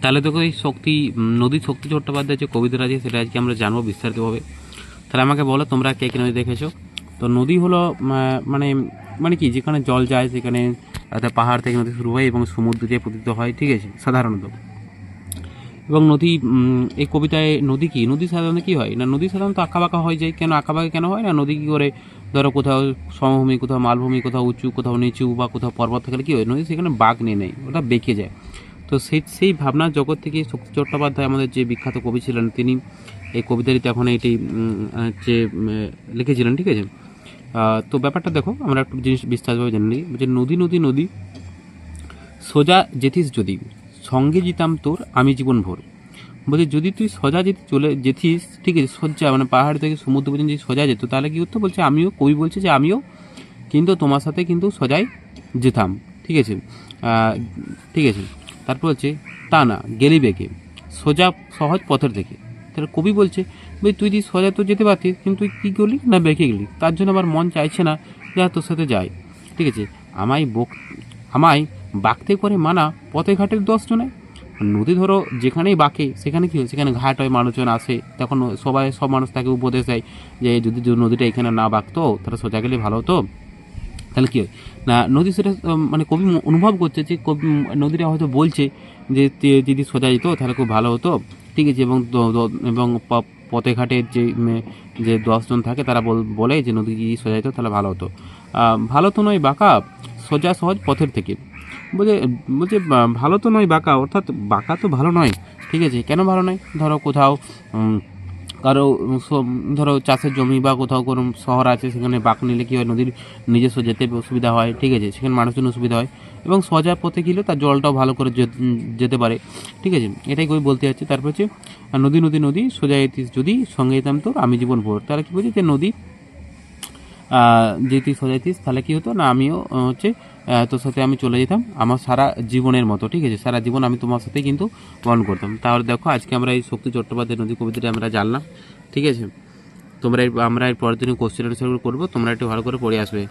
তাহলে তোকে এই শক্তি নদী শক্তি চট্টোপাধ্যায় যে কবিতাটা আছে সেটা আজকে আমরা জানবো বিস্তারিতভাবে। তাহলে আমাকে বলো তোমরা কে কে নদী দেখেছো? তো নদী হলো মানে মানে কি, যেখানে জল যায় সেখানে পাহাড় থেকে নদী শুরু হয় এবং সমুদ্র দিয়ে পতিত হয়, ঠিক আছে সাধারণত। এবং নদী এই কবিতায় নদী কি, নদী সাধারণত কী হয় না, নদী সাধারণত আঁকাবাঁকা হয়ে যায়। কেন আঁকাবাঁকা কেন হয় না? নদী কী করে, ধরো কোথাও সমভূমি, কোথাও মালভূমি, কোথাও উঁচু, কোথাও নিচু, বা কোথাও পর্বত থাকলে কী হয়, নদী সেখানে বাঁক নিয়ে নেয়, ওটা বেঁকে যায়। তো সেই ভাবনার জগৎ থেকে শক্তি চট্টোপাধ্যায় আমাদের যে বিখ্যাত কবি ছিলেন, তিনি এই কবিতাটি তখন এটি হচ্ছে লিখেছিলেন, ঠিক আছে। তো ব্যাপারটা দেখো, আমরা একটু জিনিস বিস্তারিতভাবে জেনে নিই। যে নদী নদী নদী সোজা যেতিস যদি, সঙ্গে যেতাম তোর আমি জীবন ভোর। বলছে যদি তুই সোজা যদি চলে যেতিস, ঠিক আছে, সোজা মানে পাহাড় থেকে সমুদ্র পর্যন্ত যদি সোজা যেত, তাহলে কি হতো, বলছে আমিও, কবি বলছে যে আমিও কিন্তু তোমার সাথে কিন্তু সোজাই যেতাম, ঠিক আছে। ঠিক আছে, তারপর হচ্ছে তা না গেলি বেগে সোজা সহজ পথের থেকে। তাহলে কবি বলছে ভাই তুই যদি সোজা তো যেতে পারতিস, কিন্তু তুই কী করলি না, বেঁকে গেলি, তার জন্য আমার মন চাইছে না যে তোর সাথে যাই, ঠিক আছে। আমায় বাঁকতে করে মানা পথে ঘাটের 10 জনে। নদী ধরো যেখানেই বাঁকে সেখানে কী হয়, সেখানে ঘাট হয়, মানুষজন আসে, তখন সব মানুষ তাকে উপদেশ দেয় যে যদি নদীটা এখানে না বাঁকতো তাহলে সোজা গেলে ভালো হতো। তাহলে কী হয় না, নদী সেটা মানে কবি অনুভব করছে যে নদীটা হয়তো বলছে যে যদি সোজা যেত তাহলে খুব ভালো হতো, ঠিক আছে। এবং পথে ঘাটের যে 10 জন থাকে তারা বলে যে নদী যদি সোজা যেত তাহলে ভালো হতো। ভালো তো নয় বাঁকা সোজা সহজ পথের থেকে। বলছে বলছে ভালো তো নয় বাঁকা, অর্থাৎ বাঁকা তো ভালো নয়, ঠিক আছে। কেন ভালো নয়? ধরো কোথাও কারো ধরো চাষের জমি বা কোথাও কোনো শহর আছে, সেখানে বাঁক নিলে কী হয়, নদীর নিজস্ব যেতে অসুবিধা হয়, ঠিক আছে, সেখানে মানুষজনের অসুবিধা হয়। এবং সোজা পথে গেলে তার জলটাও ভালো করে যেতে পারে, ঠিক আছে, এটাই কবি বলতে যাচ্ছে। তারপর হচ্ছে নদী নদী নদী সোজা যেতিস যদি, সঙ্গে যেতাম তোর আমি জীবন ভোর। তাহলে কী বলছে যে নদী যদি সোজা যেতিস তাহলে কী হতো না, আমিও হচ্ছে তোর সাথে আমি চলে যেতাম আমার সারা জীবনের মতো, ঠিক আছে, সারা জীবন আমি তোমার সাথেই কিন্তু বহন করতাম। তাহলে দেখো আজকে আমরা এই শক্তি চট্টোপাধ্যায় নদী কবিতাটি আমরা জানলাম, ঠিক আছে। আমরা এর পরের দিন কোশ্চেন আনসারগুলো করবো, তোমরা একটু ভালো করে পড়ে আসবে।